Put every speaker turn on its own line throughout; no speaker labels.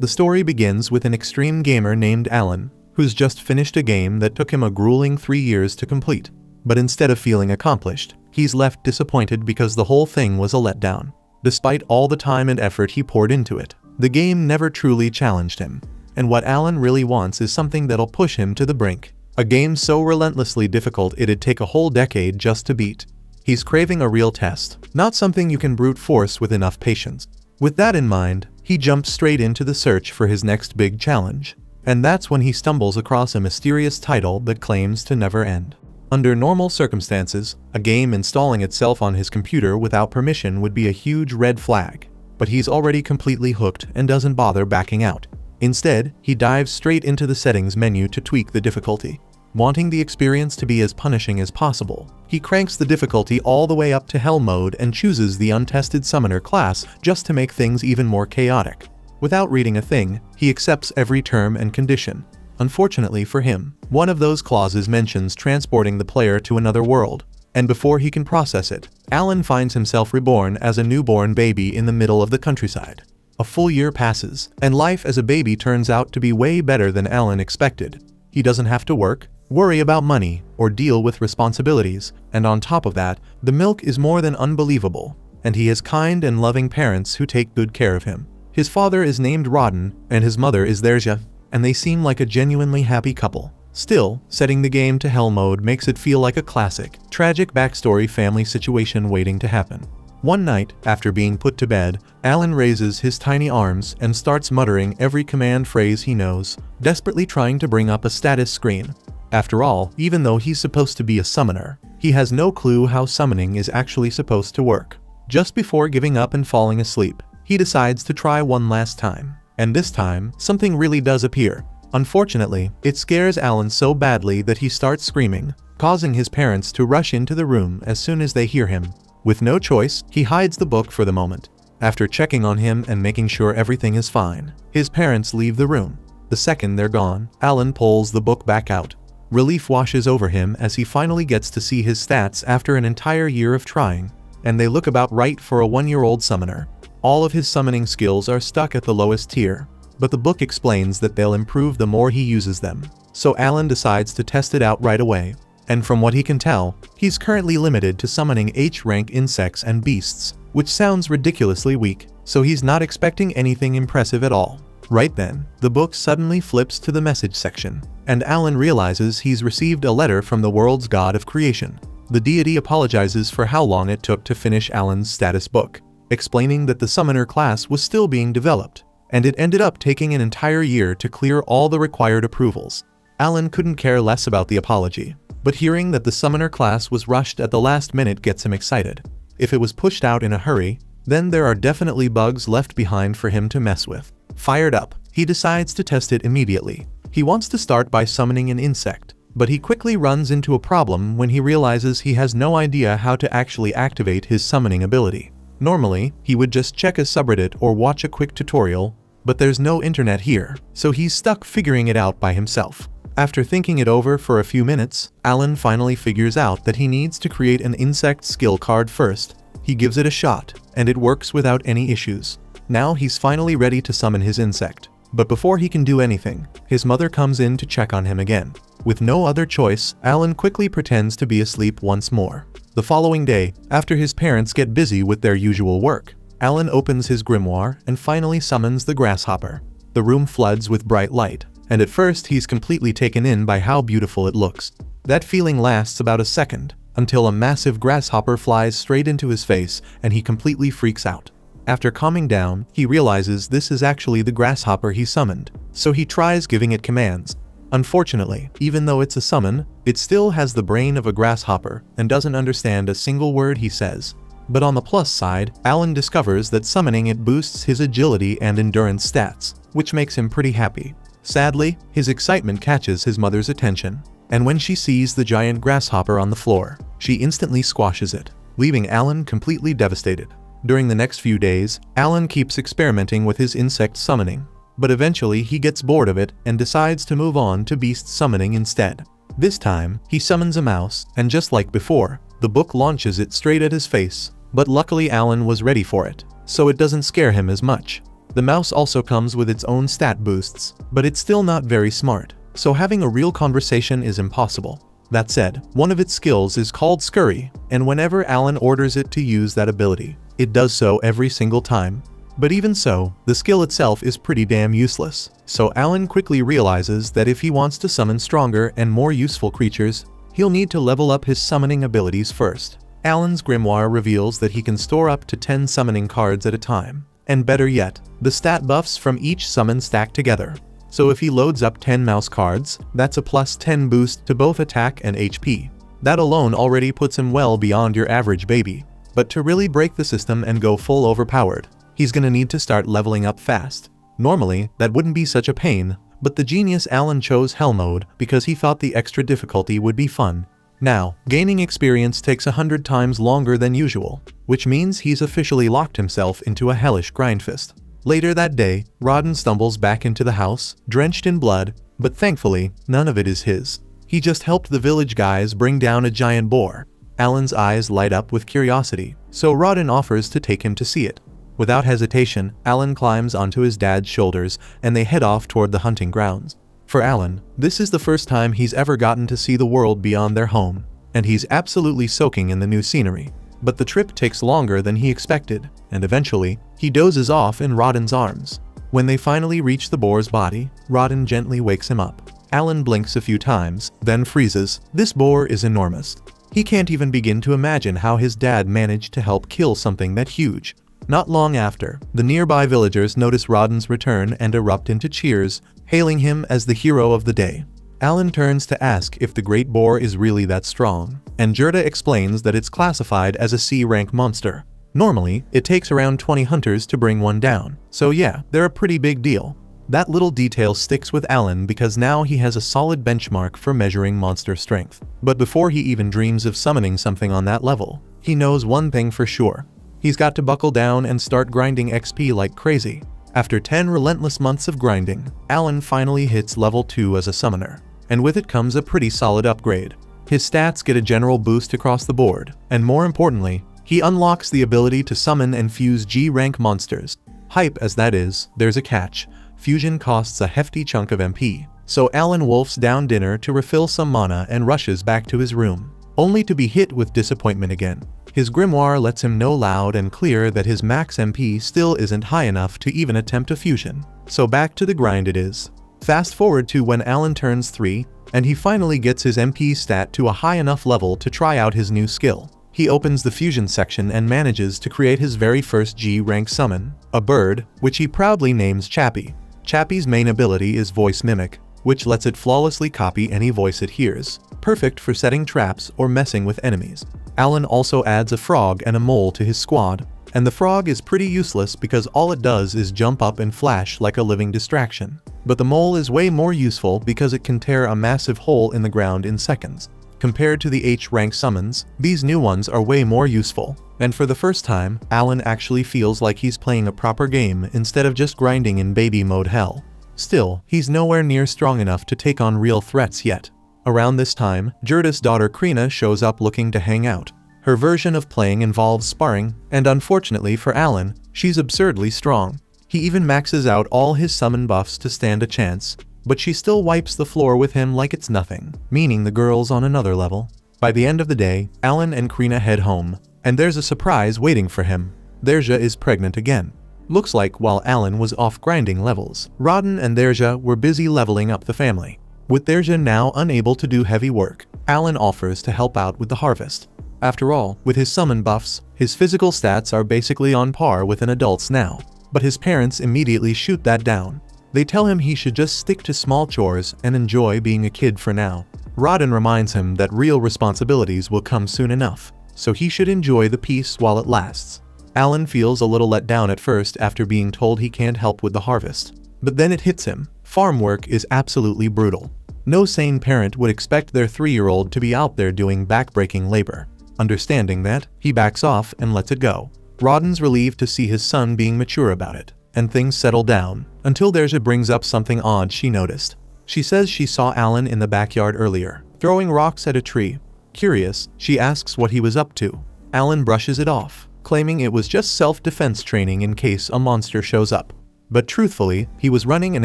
The story begins with an extreme gamer named Alan, who's just finished a game that took him a grueling 3 years to complete. But instead of feeling accomplished, he's left disappointed because the whole thing was a letdown. Despite all the time and effort he poured into it, the game never truly challenged him. And what Alan really wants is something that'll push him to the brink. A game so relentlessly difficult it'd take a whole decade just to beat. He's craving a real test, not something you can brute force with enough patience. With that in mind, he jumps straight into the search for his next big challenge. And that's when he stumbles across a mysterious title that claims to never end. Under normal circumstances, a game installing itself on his computer without permission would be a huge red flag. But he's already completely hooked and doesn't bother backing out. Instead, he dives straight into the settings menu to tweak the difficulty. Wanting the experience to be as punishing as possible, he cranks the difficulty all the way up to hell mode and chooses the untested summoner class just to make things even more chaotic. Without reading a thing, he accepts every term and condition. Unfortunately for him, one of those clauses mentions transporting the player to another world, and before he can process it, Alan finds himself reborn as a newborn baby in the middle of the countryside. A full year passes, and life as a baby turns out to be way better than Alan expected. He doesn't have to work, worry about money, or deal with responsibilities, and on top of that, the milk is more than unbelievable, and he has kind and loving parents who take good care of him. His father is named Rodden, and his mother is Theresia, and they seem like a genuinely happy couple. Still, setting the game to hell mode makes it feel like a classic, tragic backstory family situation waiting to happen. One night, after being put to bed, Alan raises his tiny arms and starts muttering every command phrase he knows, desperately trying to bring up a status screen. After all, even though he's supposed to be a summoner, he has no clue how summoning is actually supposed to work. Just before giving up and falling asleep, he decides to try one last time. And this time, something really does appear. Unfortunately, it scares Alan so badly that he starts screaming, causing his parents to rush into the room as soon as they hear him. With no choice, he hides the book for the moment. After checking on him and making sure everything is fine, his parents leave the room. The second they're gone, Alan pulls the book back out. Relief washes over him as he finally gets to see his stats after an entire year of trying, and they look about right for a 1-year-old summoner. All of his summoning skills are stuck at the lowest tier, but the book explains that they'll improve the more he uses them. So Alan decides to test it out right away, and from what he can tell, he's currently limited to summoning H-rank insects and beasts, which sounds ridiculously weak, so he's not expecting anything impressive at all. Right then, the book suddenly flips to the message section, and Alan realizes he's received a letter from the world's god of creation. The deity apologizes for how long it took to finish Alan's status book, explaining that the summoner class was still being developed, and it ended up taking an entire year to clear all the required approvals. Alan couldn't care less about the apology, but hearing that the summoner class was rushed at the last minute gets him excited. If it was pushed out in a hurry, then there are definitely bugs left behind for him to mess with. Fired up, he decides to test it immediately. He wants to start by summoning an insect, but he quickly runs into a problem when he realizes he has no idea how to actually activate his summoning ability. Normally, he would just check a subreddit or watch a quick tutorial, but there's no internet here, so he's stuck figuring it out by himself. After thinking it over for a few minutes, Alan finally figures out that he needs to create an insect skill card first. He gives it a shot, and it works without any issues. Now he's finally ready to summon his insect. But before he can do anything, his mother comes in to check on him again. With no other choice, Alan quickly pretends to be asleep once more. The following day, after his parents get busy with their usual work, Alan opens his grimoire and finally summons the grasshopper. The room floods with bright light, and at first he's completely taken in by how beautiful it looks. That feeling lasts about a second, until a massive grasshopper flies straight into his face and he completely freaks out. After calming down, he realizes this is actually the grasshopper he summoned, so he tries giving it commands. Unfortunately, even though it's a summon, it still has the brain of a grasshopper and doesn't understand a single word he says. But on the plus side, Alan discovers that summoning it boosts his agility and endurance stats, which makes him pretty happy. Sadly, his excitement catches his mother's attention, and when she sees the giant grasshopper on the floor, she instantly squashes it, leaving Alan completely devastated. During the next few days, Alan keeps experimenting with his insect summoning, but eventually he gets bored of it and decides to move on to beast summoning instead. This time, he summons a mouse, and just like before, the book launches it straight at his face, but luckily Alan was ready for it, so it doesn't scare him as much. The mouse also comes with its own stat boosts, but it's still not very smart, so having a real conversation is impossible. That said, one of its skills is called Scurry, and whenever Alan orders it to use that ability, it does so every single time. But even so, the skill itself is pretty damn useless, so Alan quickly realizes that if he wants to summon stronger and more useful creatures, he'll need to level up his summoning abilities first. Alan's grimoire reveals that he can store up to 10 summoning cards at a time, and better yet, the stat buffs from each summon stack together. So if he loads up 10 mouse cards, that's a plus 10 boost to both attack and HP. That alone already puts him well beyond your average baby. But to really break the system and go full overpowered, he's gonna need to start leveling up fast. Normally, that wouldn't be such a pain, but the genius Alan chose Hell Mode because he thought the extra difficulty would be fun. Now, gaining experience takes 100 times longer than usual, which means he's officially locked himself into a hellish grindfest. Later that day, Rodden stumbles back into the house, drenched in blood, but thankfully, none of it is his. He just helped the village guys bring down a giant boar. Alan's eyes light up with curiosity, so Rodden offers to take him to see it. Without hesitation, Alan climbs onto his dad's shoulders and they head off toward the hunting grounds. For Alan, this is the first time he's ever gotten to see the world beyond their home, and he's absolutely soaking in the new scenery. But the trip takes longer than he expected, and eventually, he dozes off in Rodden's arms. When they finally reach the boar's body, Rodden gently wakes him up. Alan blinks a few times, then freezes. This boar is enormous. He can't even begin to imagine how his dad managed to help kill something that huge. Not long after, the nearby villagers notice Rodden's return and erupt into cheers, hailing him as the hero of the day. Alan turns to ask if the great boar is really that strong, and Gerda explains that it's classified as a C-rank monster. Normally, it takes around 20 hunters to bring one down, so yeah, they're a pretty big deal. That little detail sticks with Alan because now he has a solid benchmark for measuring monster strength. But before he even dreams of summoning something on that level, he knows one thing for sure. He's got to buckle down and start grinding XP like crazy. After 10 relentless months of grinding, Alan finally hits level 2 as a summoner, and with it comes a pretty solid upgrade. His stats get a general boost across the board, and more importantly, he unlocks the ability to summon and fuse G-rank monsters. Hype as that is, there's a catch. Fusion costs a hefty chunk of MP, so Alan wolfs down dinner to refill some mana and rushes back to his room, only to be hit with disappointment again. His grimoire lets him know loud and clear that his max MP still isn't high enough to even attempt a fusion, so back to the grind it is. Fast forward to when Alan turns 3, and he finally gets his MP stat to a high enough level to try out his new skill. He opens the fusion section and manages to create his very first G-rank summon, a bird, which he proudly names Chappie. Chappie's main ability is Voice Mimic, which lets it flawlessly copy any voice it hears, perfect for setting traps or messing with enemies. Alan also adds a frog and a mole to his squad, and the frog is pretty useless because all it does is jump up and flash like a living distraction. But the mole is way more useful because it can tear a massive hole in the ground in seconds. Compared to the H-rank summons, these new ones are way more useful, and for the first time, Alan actually feels like he's playing a proper game instead of just grinding in baby mode hell. Still, he's nowhere near strong enough to take on real threats yet. Around this time, Gerda's daughter Krina shows up looking to hang out. Her version of playing involves sparring, and unfortunately for Alan, she's absurdly strong. He even maxes out all his summon buffs to stand a chance, but she still wipes the floor with him like it's nothing, meaning the girl's on another level. By the end of the day, Alan and Krina head home, and there's a surprise waiting for him. Derja is pregnant again. Looks like while Alan was off grinding levels, Rodden and Derja were busy leveling up the family. With Derja now unable to do heavy work, Alan offers to help out with the harvest. After all, with his summon buffs, his physical stats are basically on par with an adult's now. But his parents immediately shoot that down. They tell him he should just stick to small chores and enjoy being a kid for now. Rodden reminds him that real responsibilities will come soon enough, so he should enjoy the peace while it lasts. Alan feels a little let down at first after being told he can't help with the harvest. But then it hits him. Farm work is absolutely brutal. No sane parent would expect their 3-year-old to be out there doing back-breaking labor. Understanding that, he backs off and lets it go. Rodden's relieved to see his son being mature about it, and things settle down, until Derja brings up something odd she noticed. She says she saw Alan in the backyard earlier, throwing rocks at a tree. Curious, she asks what he was up to. Alan brushes it off, claiming it was just self-defense training in case a monster shows up. But truthfully, he was running an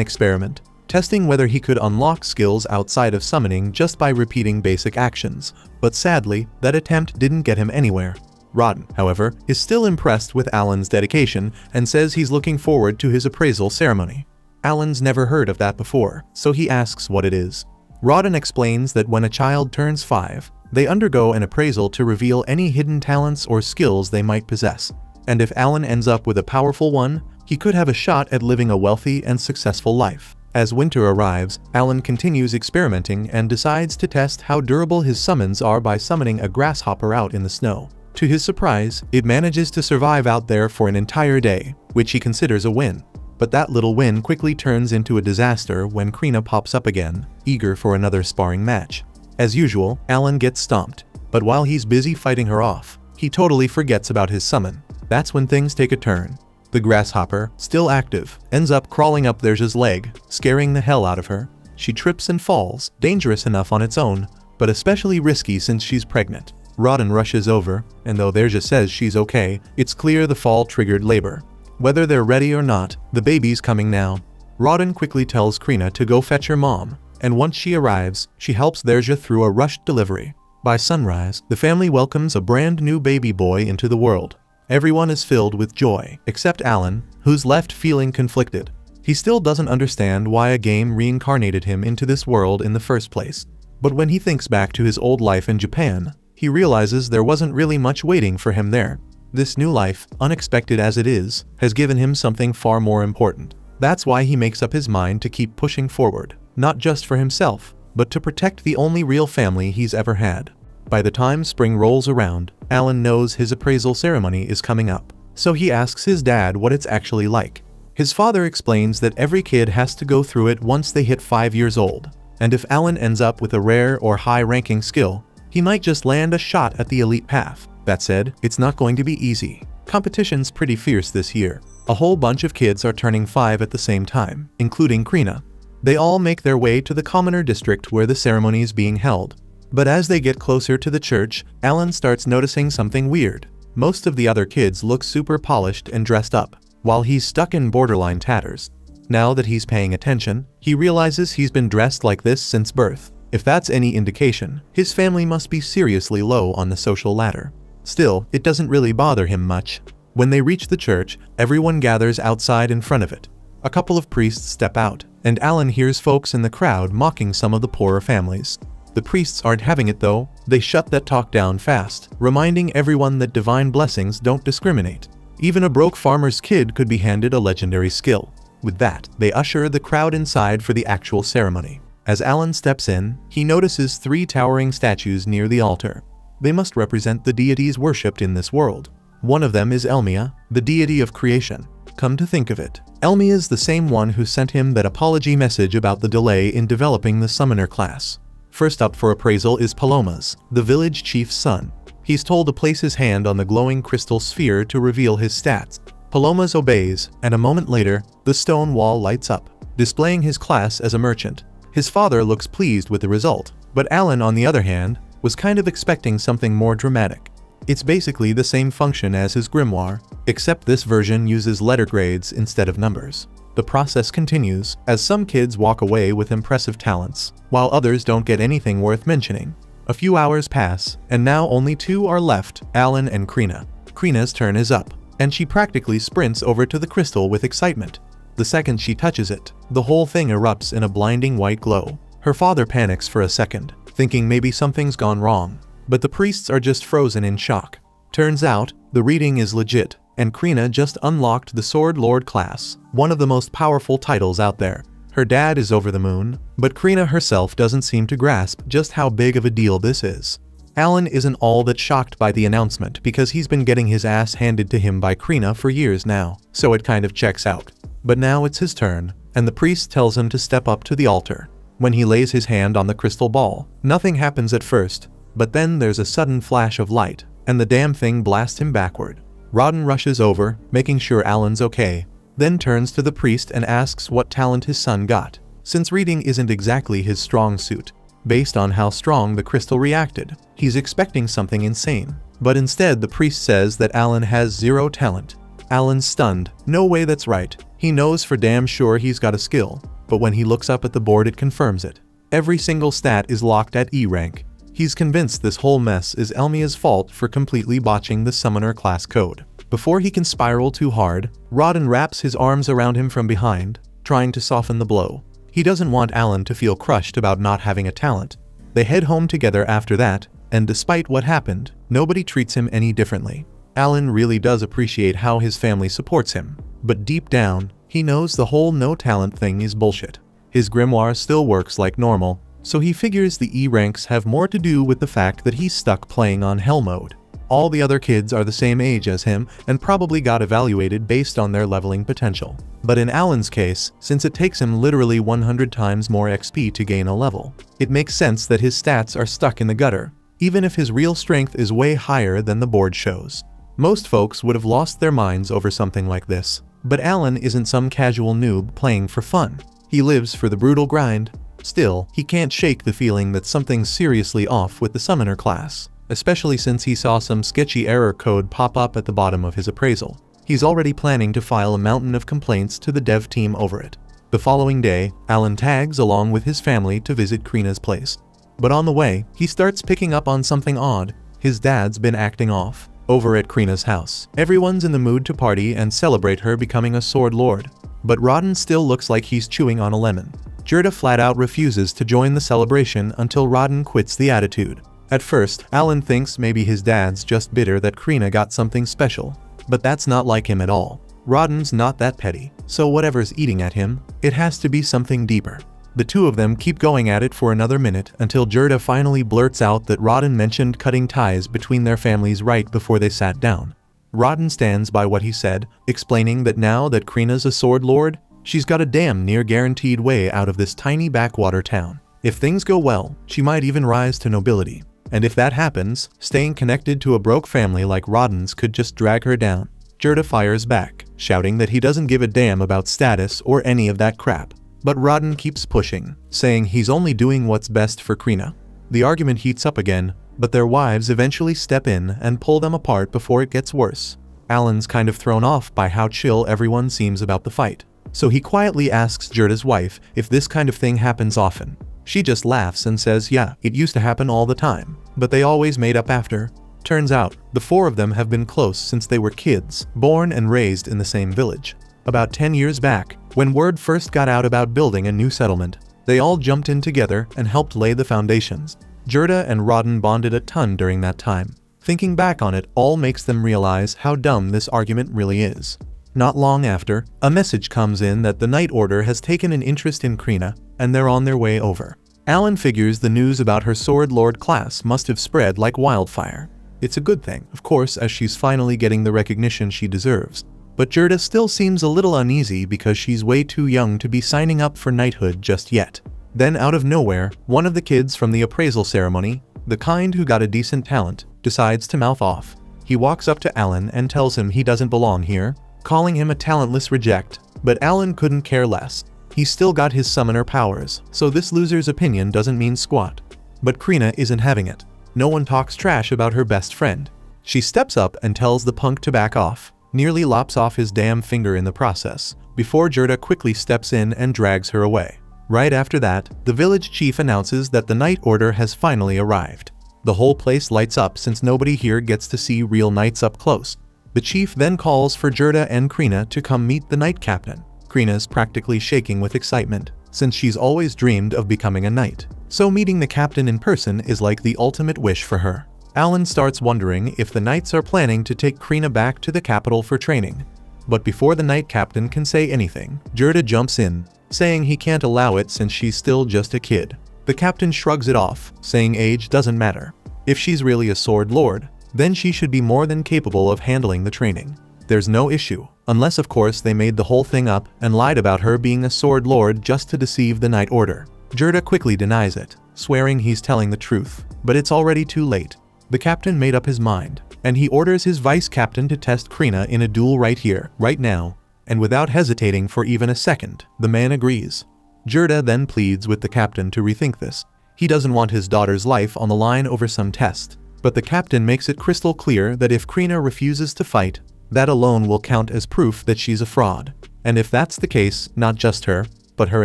experiment, testing whether he could unlock skills outside of summoning just by repeating basic actions, but sadly, that attempt didn't get him anywhere. Rodden, however, is still impressed with Alan's dedication and says he's looking forward to his appraisal ceremony. Alan's never heard of that before, so he asks what it is. Rodden explains that when a child turns 5, they undergo an appraisal to reveal any hidden talents or skills they might possess, and if Alan ends up with a powerful one, he could have a shot at living a wealthy and successful life. As winter arrives, Alan continues experimenting and decides to test how durable his summons are by summoning a grasshopper out in the snow. To his surprise, it manages to survive out there for an entire day, which he considers a win. But that little win quickly turns into a disaster when Krina pops up again, eager for another sparring match. As usual, Alan gets stomped, but while he's busy fighting her off, he totally forgets about his summon. That's when things take a turn. The grasshopper, still active, ends up crawling up Derja's leg, scaring the hell out of her. She trips and falls, dangerous enough on its own, but especially risky since she's pregnant. Rodden rushes over, and though Derja says she's okay, it's clear the fall triggered labor. Whether they're ready or not, the baby's coming now. Rodden quickly tells Krina to go fetch her mom, and once she arrives, she helps Derja through a rushed delivery. By sunrise, the family welcomes a brand new baby boy into the world. Everyone is filled with joy, except Alan, who's left feeling conflicted. He still doesn't understand why a game reincarnated him into this world in the first place. But when he thinks back to his old life in Japan, he realizes there wasn't really much waiting for him there. This new life, unexpected as it is, has given him something far more important. That's why he makes up his mind to keep pushing forward, not just for himself, but to protect the only real family he's ever had. By the time spring rolls around, Alan knows his appraisal ceremony is coming up, so he asks his dad what it's actually like. His father explains that every kid has to go through it once they hit 5 years old, and if Alan ends up with a rare or high-ranking skill, he might just land a shot at the elite path. That said, it's not going to be easy. Competition's pretty fierce this year. A whole bunch of kids are turning 5 at the same time, including Krina. They all make their way to the commoner district where the ceremony is being held. But as they get closer to the church, Alan starts noticing something weird. Most of the other kids look super polished and dressed up, while he's stuck in borderline tatters. Now that he's paying attention, he realizes he's been dressed like this since birth. If that's any indication, his family must be seriously low on the social ladder. Still, it doesn't really bother him much. When they reach the church, everyone gathers outside in front of it. A couple of priests step out, and Alan hears folks in the crowd mocking some of the poorer families. The priests aren't having it though. They shut that talk down fast, reminding everyone that divine blessings don't discriminate. Even a broke farmer's kid could be handed a legendary skill. With that, they usher the crowd inside for the actual ceremony. As Alan steps in, he notices 3 towering statues near the altar. They must represent the deities worshipped in this world. One of them is Elmia, the deity of creation. Come to think of it, Elmia's the same one who sent him that apology message about the delay in developing the summoner class. First up for appraisal is Palomas, the village chief's son. He's told to place his hand on the glowing crystal sphere to reveal his stats. Palomas obeys, and a moment later, the stone wall lights up, displaying his class as a merchant. His father looks pleased with the result, but Alan, on the other hand, was kind of expecting something more dramatic. It's basically the same function as his grimoire, except this version uses letter grades instead of numbers. The process continues, as some kids walk away with impressive talents, while others don't get anything worth mentioning. A few hours pass, and now only 2 are left, Alan and Krina. Krina's turn is up, and she practically sprints over to the crystal with excitement. The second she touches it, the whole thing erupts in a blinding white glow. Her father panics for a second, thinking maybe something's gone wrong, but the priests are just frozen in shock. Turns out, the reading is legit, and Krina just unlocked the Sword Lord class, one of the most powerful titles out there. Her dad is over the moon, but Krina herself doesn't seem to grasp just how big of a deal this is. Alan isn't all that shocked by the announcement because he's been getting his ass handed to him by Krina for years now, so it kind of checks out. But now it's his turn, and the priest tells him to step up to the altar. When he lays his hand on the crystal ball, nothing happens at first, but then there's a sudden flash of light, and the damn thing blasts him backward. Rodden rushes over, making sure Alan's okay, then turns to the priest and asks what talent his son got, since reading isn't exactly his strong suit. Based on how strong the crystal reacted, he's expecting something insane, but instead the priest says that Alan has 0 talent. Alan's stunned. No way, that's right. He knows for damn sure he's got a skill, but when he looks up at the board it confirms it. Every single stat is locked at E rank. He's convinced this whole mess is Elmia's fault for completely botching the summoner class code. Before he can spiral too hard, Rodden wraps his arms around him from behind, trying to soften the blow. He doesn't want Alan to feel crushed about not having a talent. They head home together after that, and despite what happened, nobody treats him any differently. Alan really does appreciate how his family supports him, but deep down, he knows the whole no talent thing is bullshit. His grimoire still works like normal, so he figures the E ranks have more to do with the fact that he's stuck playing on hell mode. All the other kids are the same age as him and probably got evaluated based on their leveling potential. But in Alan's case, since it takes him literally 100 times more XP to gain a level, it makes sense that his stats are stuck in the gutter, even if his real strength is way higher than the board shows. Most folks would have lost their minds over something like this, but Alan isn't some casual noob playing for fun. He lives for the brutal grind. Still, he can't shake the feeling that something's seriously off with the summoner class, especially since he saw some sketchy error code pop up at the bottom of his appraisal. He's already planning to file a mountain of complaints to the dev team over it. The following day, Alan tags along with his family to visit Krina's place. But on the way, he starts picking up on something odd. His dad's been acting off. Over at Krina's house, everyone's in the mood to party and celebrate her becoming a sword lord. But Rodden still looks like he's chewing on a lemon. Gerda flat out refuses to join the celebration until Rodden quits the attitude. At first, Alan thinks maybe his dad's just bitter that Krina got something special. But that's not like him at all. Rodden's not that petty, so whatever's eating at him, it has to be something deeper. The two of them keep going at it for another minute until Gerda finally blurts out that Rodden mentioned cutting ties between their families right before they sat down. Rodden stands by what he said, explaining that now that Krina's a sword lord, she's got a damn near guaranteed way out of this tiny backwater town. If things go well, she might even rise to nobility. And if that happens, staying connected to a broke family like Rodden's could just drag her down. Gerda fires back, shouting that he doesn't give a damn about status or any of that crap. But Rodden keeps pushing, saying he's only doing what's best for Krina. The argument heats up again, but their wives eventually step in and pull them apart before it gets worse. Alan's kind of thrown off by how chill everyone seems about the fight. So he quietly asks Gerda's wife if this kind of thing happens often. She just laughs and says yeah, it used to happen all the time, but they always made up after. Turns out, the four of them have been close since they were kids, born and raised in the same village. About 10 years back, when word first got out about building a new settlement, they all jumped in together and helped lay the foundations. Gerda and Rodden bonded a ton during that time. Thinking back on it all makes them realize how dumb this argument really is. Not long after, a message comes in that the Night Order has taken an interest in Krina, and they're on their way over. Alan figures the news about her Sword Lord class must have spread like wildfire. It's a good thing, of course, as she's finally getting the recognition she deserves. But Gerda still seems a little uneasy because she's way too young to be signing up for knighthood just yet. Then out of nowhere, one of the kids from the appraisal ceremony, the kind who got a decent talent, decides to mouth off. He walks up to Alan and tells him he doesn't belong here, calling him a talentless reject, but Alan couldn't care less. He's still got his summoner powers, so this loser's opinion doesn't mean squat. But Krina isn't having it. No one talks trash about her best friend. She steps up and tells the punk to back off, nearly lops off his damn finger in the process, before Gerda quickly steps in and drags her away. Right after that, the village chief announces that the Night Order has finally arrived. The whole place lights up since nobody here gets to see real knights up close. The chief then calls for Gerda and Krina to come meet the knight captain. Krina's practically shaking with excitement, since she's always dreamed of becoming a knight. So meeting the captain in person is like the ultimate wish for her. Alan starts wondering if the knights are planning to take Krina back to the capital for training. But before the knight captain can say anything, Gerda jumps in, saying he can't allow it since she's still just a kid. The captain shrugs it off, saying age doesn't matter. If she's really a sword lord, then she should be more than capable of handling the training. There's no issue, unless of course they made the whole thing up and lied about her being a sword lord just to deceive the Night Order. Gerda quickly denies it, swearing he's telling the truth, but it's already too late. The captain made up his mind, and he orders his vice captain to test Krina in a duel right here, right now, and without hesitating for even a second, the man agrees. Gerda then pleads with the captain to rethink this. He doesn't want his daughter's life on the line over some test, but the captain makes it crystal clear that if Krina refuses to fight, that alone will count as proof that she's a fraud. And if that's the case, not just her, but her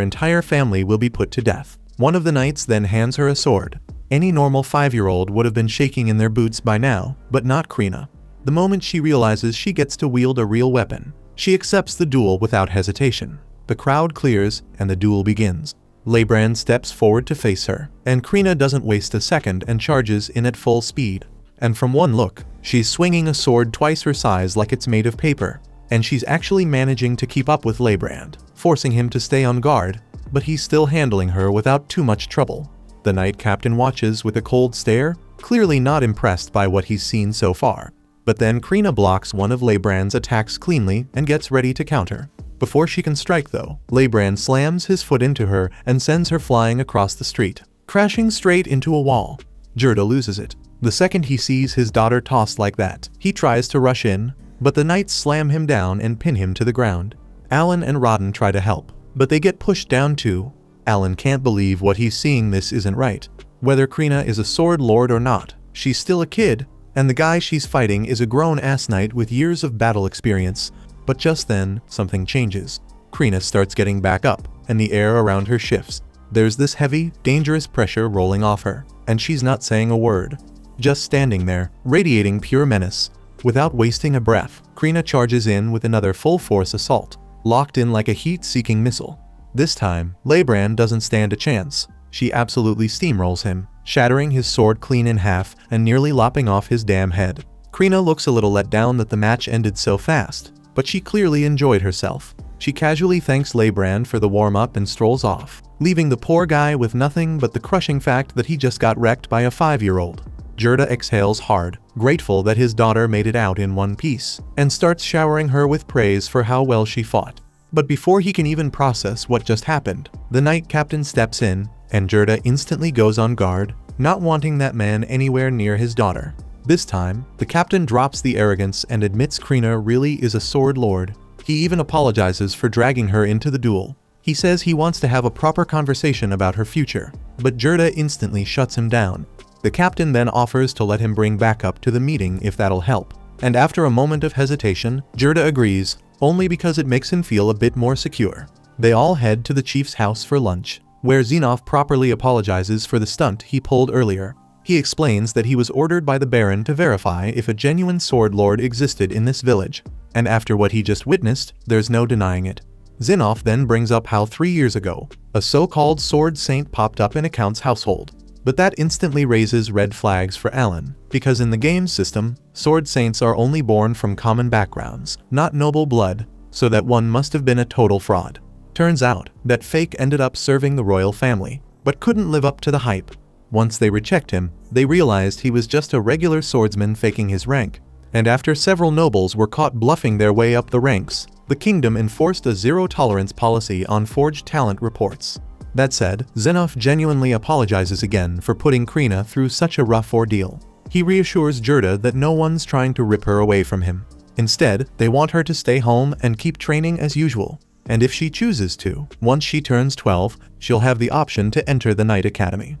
entire family will be put to death. One of the knights then hands her a sword. Any normal 5-year-old would have been shaking in their boots by now, but not Krina. The moment she realizes she gets to wield a real weapon, she accepts the duel without hesitation. The crowd clears, and the duel begins. Reborn steps forward to face her, and Krina doesn't waste a second and charges in at full speed. And from one look, she's swinging a sword twice her size like it's made of paper, and she's actually managing to keep up with Reborn, forcing him to stay on guard, but he's still handling her without too much trouble. The knight captain watches with a cold stare, clearly not impressed by what he's seen so far. But then Krina blocks one of Reborn's attacks cleanly and gets ready to counter. Before she can strike though, Reborn slams his foot into her and sends her flying across the street, crashing straight into a wall. Jirda loses it. The second he sees his daughter tossed like that, he tries to rush in, but the knights slam him down and pin him to the ground. Alan and Rodden try to help, but they get pushed down too. Alan can't believe what he's seeing. This isn't right. Whether Krina is a sword lord or not, she's still a kid, and the guy she's fighting is a grown-ass knight with years of battle experience. But just then, something changes. Krina starts getting back up, and the air around her shifts. There's this heavy, dangerous pressure rolling off her, and she's not saying a word. Just standing there, radiating pure menace. Without wasting a breath, Krina charges in with another full-force assault, locked in like a heat-seeking missile. This time, Reborn doesn't stand a chance. She absolutely steamrolls him, shattering his sword clean in half and nearly lopping off his damn head. Krina looks a little let down that the match ended so fast, but she clearly enjoyed herself. She casually thanks Reborn for the warm-up and strolls off, leaving the poor guy with nothing but the crushing fact that he just got wrecked by a 5-year-old. Jirda exhales hard, grateful that his daughter made it out in one piece, and starts showering her with praise for how well she fought. But before he can even process what just happened, the knight captain steps in, and Jirda instantly goes on guard, not wanting that man anywhere near his daughter. This time, the captain drops the arrogance and admits Krina really is a sword lord. He even apologizes for dragging her into the duel. He says he wants to have a proper conversation about her future, but Jirda instantly shuts him down. The captain then offers to let him bring backup to the meeting if that'll help. And after a moment of hesitation, Jirda agrees, only because it makes him feel a bit more secure. They all head to the chief's house for lunch, where Xenoph properly apologizes for the stunt he pulled earlier. He explains that he was ordered by the Baron to verify if a genuine sword lord existed in this village, and after what he just witnessed, there's no denying it. Xenoph then brings up how 3 years ago, a so-called sword saint popped up in a count's household. But that instantly raises red flags for Alan, because in the game's system, sword saints are only born from common backgrounds, not noble blood, so that one must have been a total fraud. Turns out that Fake ended up serving the royal family, but couldn't live up to the hype. Once they rechecked him, they realized he was just a regular swordsman faking his rank. And after several nobles were caught bluffing their way up the ranks, the kingdom enforced a zero-tolerance policy on forged talent reports. That said, Xenoph genuinely apologizes again for putting Krina through such a rough ordeal. He reassures Jirda that no one's trying to rip her away from him. Instead, they want her to stay home and keep training as usual. And if she chooses to, once she turns 12, she'll have the option to enter the Knight Academy.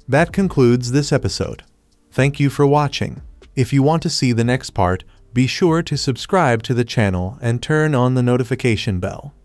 That concludes this episode. Thank you for watching. If you want to see the next part, be sure to subscribe to the channel and turn on the notification bell.